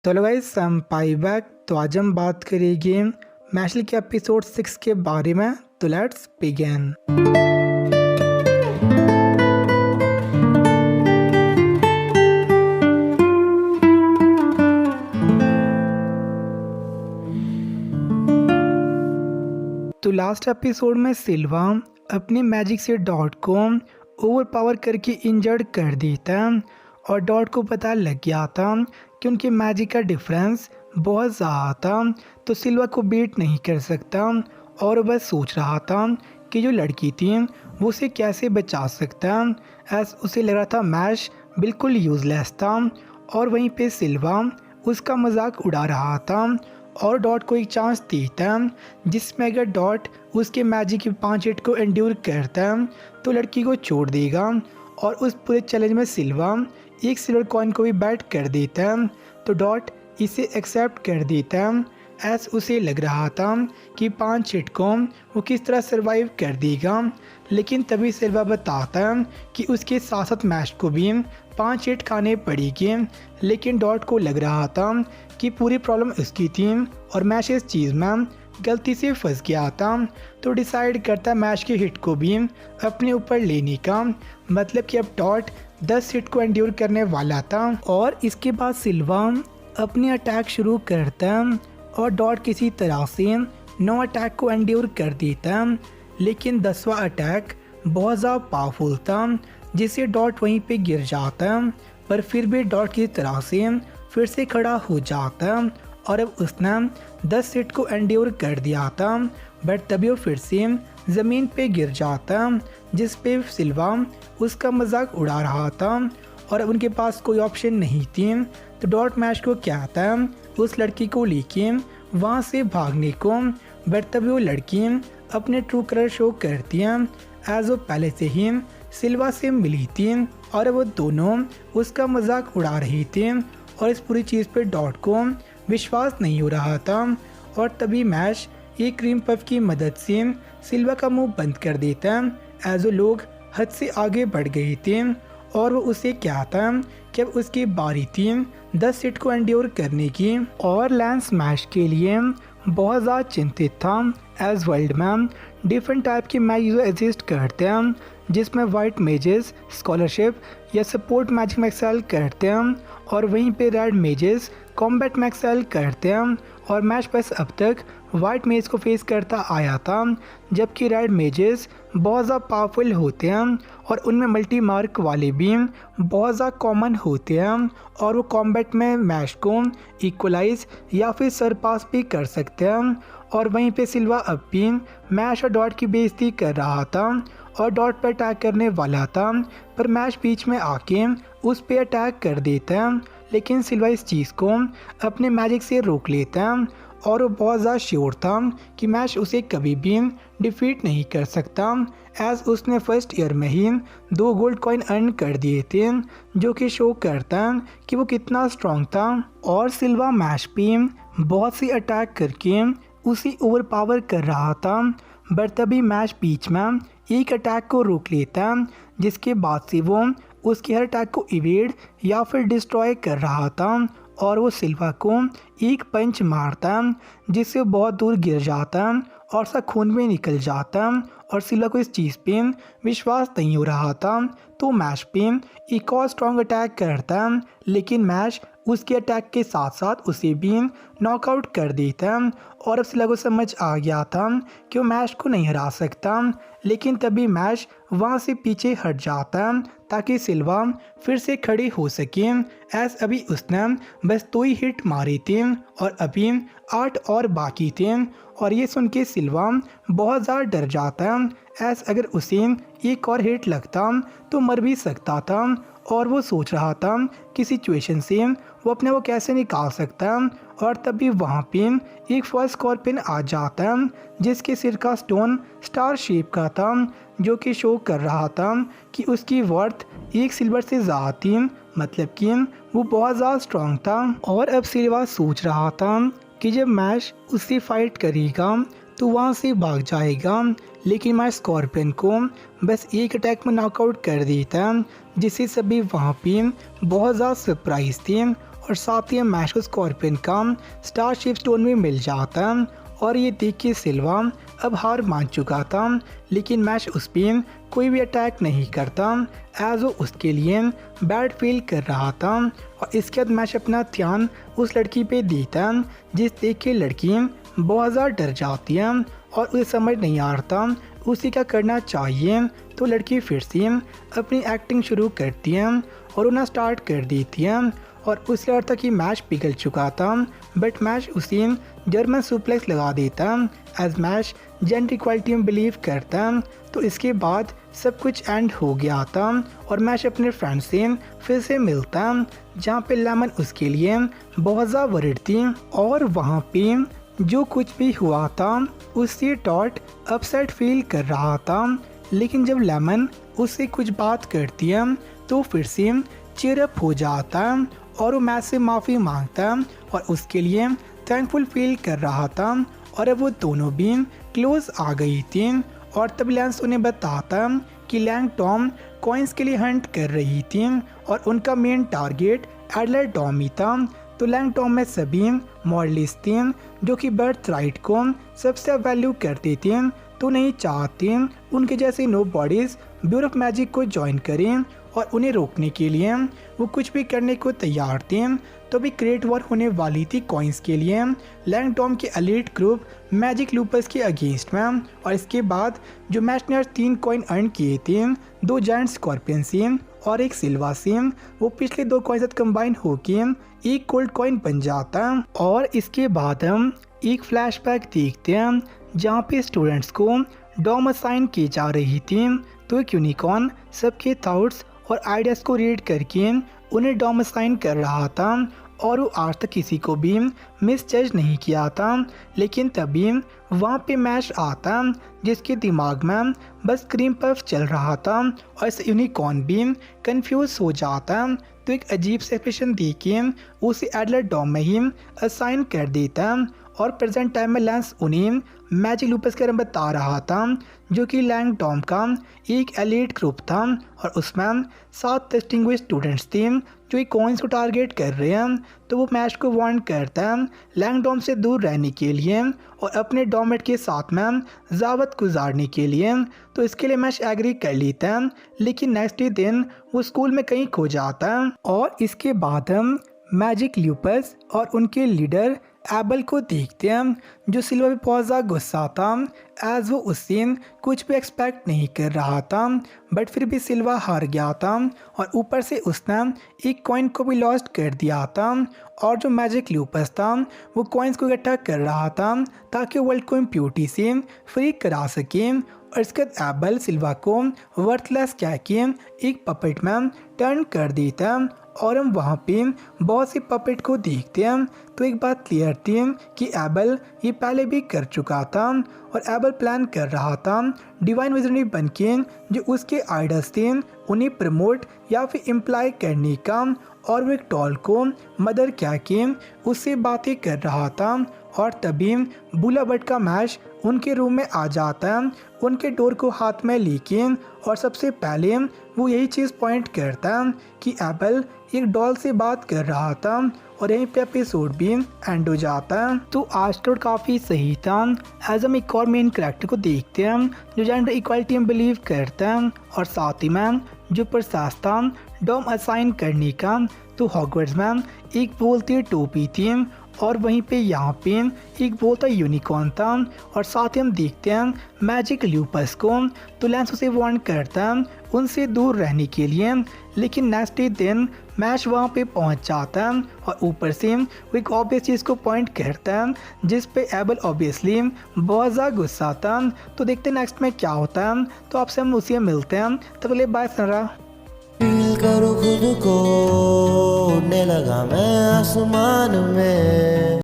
तो hello guys, I am pi back. तो आज हम बात करेंगे मैशल के एपिसोड 6 के बारे में। तो लेट्स बिगिन। तो लास्ट एपिसोड में सिल्वा अपनी मैजिक से डॉट को ओवर पावर करके इंजर्ड कर देता है और डॉट को पता लग गया था कि उनके मैजिक का डिफरेंस बहुत ज़्यादा था। तो सिल्वा को बीट नहीं कर सकता और बस सोच रहा था कि जो लड़की थी वो उसे कैसे बचा सकता। ऐसा उसे लग रहा था मैश बिल्कुल यूज़लेस था और वहीं पे सिल्वा उसका मजाक उड़ा रहा था और डॉट को एक चांस देता है जिसमें अगर डॉट उसके मैजिक की 5 हिट को एंड्योर करता है तो लड़की को छोड़ देगा। और उस पूरे चैलेंज में सिल्वा एक सिल्वर कॉइन को भी बैट कर देता है। तो डॉट इसे एक्सेप्ट कर देता है। ऐसा उसे लग रहा था कि 5 हिट को वो किस तरह सरवाइव कर देगा, लेकिन तभी सिल्वा बताता है कि उसके साथ साथ मैश को भी 5 हिट खाने पड़ेगी। लेकिन डॉट को लग रहा था कि पूरी प्रॉब्लम उसकी थी और मैश इस चीज़ में गलती से फंस गया था। तो डिसाइड करता मैश के हिट को भी अपने ऊपर लेने का, मतलब कि अब डॉट 10 हिट को एंड्योर करने वाला था। और इसके बाद सिल्वा अपने अटैक शुरू करता है और डॉट किसी तरह से 9 अटैक को एंड्योर कर देता है। लेकिन 10वां अटैक बहुत ज़्यादा पावरफुल था जिससे डॉट वहीं पे गिर जाता है, पर फिर भी डॉट की तरह से फिर से खड़ा हो जाता है और अब उसने 10 हिट को एंड्योर कर दिया था। बट तभी वो फिर से ज़मीन पे गिर जाता जिस पे सिल्वा उसका मजाक उड़ा रहा था और अब उनके पास कोई ऑप्शन नहीं थी। तो डॉट मैश को कहता है उस लड़की को लेके वहाँ से भागने को, बट तभी वो लड़की अपने ट्रू कलर शो करती है एज वो पहले से ही सिल्वा से मिली थी और वो दोनों उसका मजाक उड़ा रही थी और इस पूरी चीज़ पे डॉट को विश्वास नहीं हो रहा था। और तभी मैश एक क्रीम पफ की मदद से सिल्वा का मुंह बंद कर देता है एज वो लोग हद से आगे बढ़ गए थे और वो उसे कहता कि अब उसकी बारी थी 10 हिट को एंड्योर करने की। और लैंस मैश के लिए बहुत ज़्यादा चिंतित था एज वर्ल्ड में डिफरेंट टाइप के मैजिक एग्जिस्ट करते हैं जिसमें वाइट मेजेस स्कॉलरशिप या सपोर्ट मैजिक में एक्सेल करते हैं और वहीं पे रेड मेजेस कॉम्बैट में एक्सेल करते हैं। और मैश बस अब तक वाइट मेज को फेस करता आया था, जबकि रेड मेजेस बहुत ज़्यादा पावरफुल होते हैं और उनमें मल्टी मार्क वाले भी बहुत ज़्यादा कॉमन होते हैं और वो कॉम्बैट में मैश को इक्वलाइज या फिर सरपास भी कर सकते हैं। और वहीं पे सिल्वा अब भी मैश और डॉट की बेइज्जती कर रहा था और डॉट पर अटैक करने वाला था, पर मैश बीच में आके उस पर अटैक कर देता है। लेकिन सिल्वा इस चीज़ को अपने मैजिक से रोक लेता है और वो बहुत ज़्यादा श्योर था कि मैश उसे कभी भी डिफीट नहीं कर सकता एज उसने फर्स्ट ईयर में ही 2 गोल्ड कॉइन अर्न कर दिए थे, जो कि शो करता है कि वो कितना स्ट्रांग था। और सिल्वा मैश पे बहुत सी अटैक करके उसे ओवर पावर कर रहा था, बट तभी मैश बीच में एक अटैक को रोक लेता जिसके बाद से वो उसके हर अटैक को इवेड या फिर डिस्ट्रॉय कर रहा था और वो सिल्वा को एक पंच मारता जिससे बहुत दूर गिर जाता और सा खून में निकल जाता और सिल्वा को इस चीज़ पे विश्वास नहीं हो रहा था। तो मैश पे एक और स्ट्रॉन्ग अटैक करता लेकिन मैश उसके अटैक के साथ साथ उसे भी नॉकआउट कर देता और अब सिल्वा को समझ आ गया था कि वो मैश को नहीं हरा सकता। लेकिन तभी मैश वहाँ से पीछे हट जाता ताकि सिल्वा फिर से खड़ी हो सके एज अभी उसने बस 2 ही हिट मारे थे और अभी 8 और बाकी थे। और ये सुन के सिल्वा बहुत ज़्यादा डर जाता एज अगर उसे एक और हिट लगता तो मर भी सकता था और वो सोच रहा था कि सिचुएशन से वो अपने को कैसे निकाल सकता। और तभी वहाँ पे एक फर्स्ट स्कॉर्पियन आ जाता जिसके सिर का स्टोन स्टार शेप का था, जो कि शो कर रहा था कि उसकी वर्थ 1 सिल्वर से ज़्यादा थी, मतलब कि वो बहुत ज़्यादा स्ट्रांग था। और अब सिल्वा सोच रहा था कि जब मैश उससे फाइट करेगा तो वहाँ से भाग जाएगा, लेकिन मैं स्कॉर्पियन को बस एक अटैक में नॉकआउट कर देता जिससे सभी वहाँ पे बहुत ज़्यादा सरप्राइज थे और साथ ही मैश को स्कॉर्पियन का स्टारशिप स्टोन भी मिल जाता है। और ये देख के सिल्वा अब हार मान चुका था, लेकिन मैश उस पर कोई भी अटैक नहीं करता एज वो उसके लिए बैड फील कर रहा था। और इसके बाद मैश अपना ध्यान उस लड़की पे देता जिस देख के लड़की बहुत ज़्यादा डर जाती है और उसे समझ नहीं आ रहा उसे क्या करना चाहिए। तो लड़की फिर से अपनी एक्टिंग शुरू करती है और उन्हें स्टार्ट कर देती है और उसे लगता कि मैच पिघल चुका था, बट मैच उसे जर्मन सुप्लेक्स लगा देता एज मैच जेंडर इक्वालिटी में बिलीव करता। तो इसके बाद सब कुछ एंड हो गया था और मैच अपने फ्रेंड से फिर से मिलता जहाँ पे लेमन उसके लिए बहुत ज़्यादा वरिड थी। और वहाँ पे जो कुछ भी हुआ था उससे टॉट अपसेट फील कर रहा था, लेकिन जब लेमन उससे कुछ बात करती है तो फिर से चीयर अप हो जाता है और वो मैच से माफ़ी मांगता है और उसके लिए थैंकफुल फील कर रहा था। और अब वो दोनों भी क्लोज आ गई थी और तब लैंस उन्हें बताता कि लैंग टॉम कॉइन्स के लिए हंट कर रही थी और उनका मेन टारगेट एडलर टॉम ही था। तो लैंग टॉम में सभी मॉडलिस्ट थे जो कि बर्थ राइट को सबसे वैल्यू करते थे, तो नहीं चाहते उनके जैसे nobody's bureau of magic को ज्वाइन करें और उन्हें रोकने के लिए वो कुछ भी करने को तैयार थे। तो भी ग्रेट वॉर होने वाली थी कॉइन्स के लिए लैंग टॉम के एलीट ग्रुप मैजिक लूपस के अगेंस्ट में। और इसके बाद जो मैच ने 3 कॉइन अर्न किए थे, 2 जायंट स्कॉर्पियन से और एक सिल्वा से, वो पिछले 2 कॉइन साथ कंबाइन होके एक गोल्ड कॉइन बन जाता। और इसके बाद हम एक फ्लैशबैक देखते हैं जहाँ पे स्टूडेंट्स को डॉम असाइन की जा रही थी। तो एक यूनिकॉर्न सबके थॉट्स और आइडियाज़ को रीड करके उन्हें डॉम असाइन कर रहा था और वो आज तक किसी को भी मिसजज नहीं किया था। लेकिन तभी वहाँ पे मैच आता जिसके दिमाग में बस क्रीम पफ चल रहा था और इस यूनिकॉर्न भी कंफ्यूज हो जाता। तो एक अजीब से एक्सप्रेशन देके उसे एडलर डॉम में ही असाइन कर देता और प्रेजेंट टाइम में लैंस उन्हें मैजिक लूपस के बारे में बता रहा था जो कि लैंग टॉम का एक एलीट ग्रुप था और उसमें 7 डिस्टिंग्विश्ड स्टूडेंट्स थे जो एक कॉइन्स को टारगेट कर रहे हैं। तो वो मैच को वार्न करता है लैंग डॉम से दूर रहने के लिए और अपने डॉमेट के साथ में ज़ावत गुजारने के लिए। तो इसके लिए मैच एग्री कर लेता है, लेकिन नेक्स्ट दिन वो स्कूल में कहीं खो जाता है। और इसके बाद हम मैजिक लूपस और उनके लीडर एबल को देखते हैं जो सिल्वा भी बहुत ज़्यादा गुस्सा था एज वो उससे कुछ भी एक्सपेक्ट नहीं कर रहा था, बट फिर भी सिल्वा हार गया था और ऊपर से उसने एक कॉइन को भी लॉस्ट कर दिया था। और जो मैजिक लूपस था वो कॉइन्स को इकट्ठा कर रहा था ताकि वर्ल्ड को इम्प्यूरिटी से फ्री करा सके। और इसके बाद एबल सिल्वा को वर्थलेस कह के एक पपेट में टर्न कर देता और हम वहाँ पे बहुत सी पपेट को देखते हैं। तो एक बात क्लियर थी कि एबल ये पहले भी कर चुका था और एबल प्लान कर रहा था डिवाइन विजनरी बन के जो उसके आइडल्स थे उन्हें प्रमोट या फिर इम्प्लाई करने का। और वो एक टॉल को मदर कह के उससे बातें कर रहा था और तभी बुला बट का मैच उनके रूम में आ जाता है उनके डोर को हाथ में लेके। और सबसे पहले वो यही चीज़ पॉइंट करता है कि एबल एक डॉल से बात कर रहा था और यहीं पे एपिसोड भी एंड हो जाता है। तो आज तो काफ़ी सही था एज हम एक और मेन कैरेक्टर को देखते हैं जो जेंडर इक्वालिटी में बिलीव करता है और साथ ही में जो प्रोसेस था डॉम असाइन करने का। तो हॉगवर्ट्स में एक बोलती टोपी थी और वहीं पे यहाँ पे एक बोलता यूनिकॉर्न था और साथ ही हम देखते हैं मैजिक लूपस को। तो लैंस उसे वार्न करता है उनसे दूर रहने के लिए, लेकिन नेक्स्ट दिन मैच वहाँ पे पहुँच जाता है और ऊपर से वो एक ऑब्वियस चीज़ को पॉइंट करता है जिस पे एबल ऑब्वियसली बहुत ज़्यादा गुस्सा था। तो देखते हैं नेक्स्ट में क्या होता है। तो आपसे हम उसी में मिलते हैं, तब ले बाय सरा। फील करो खुद को उड़ने लगा मैं आसमान में।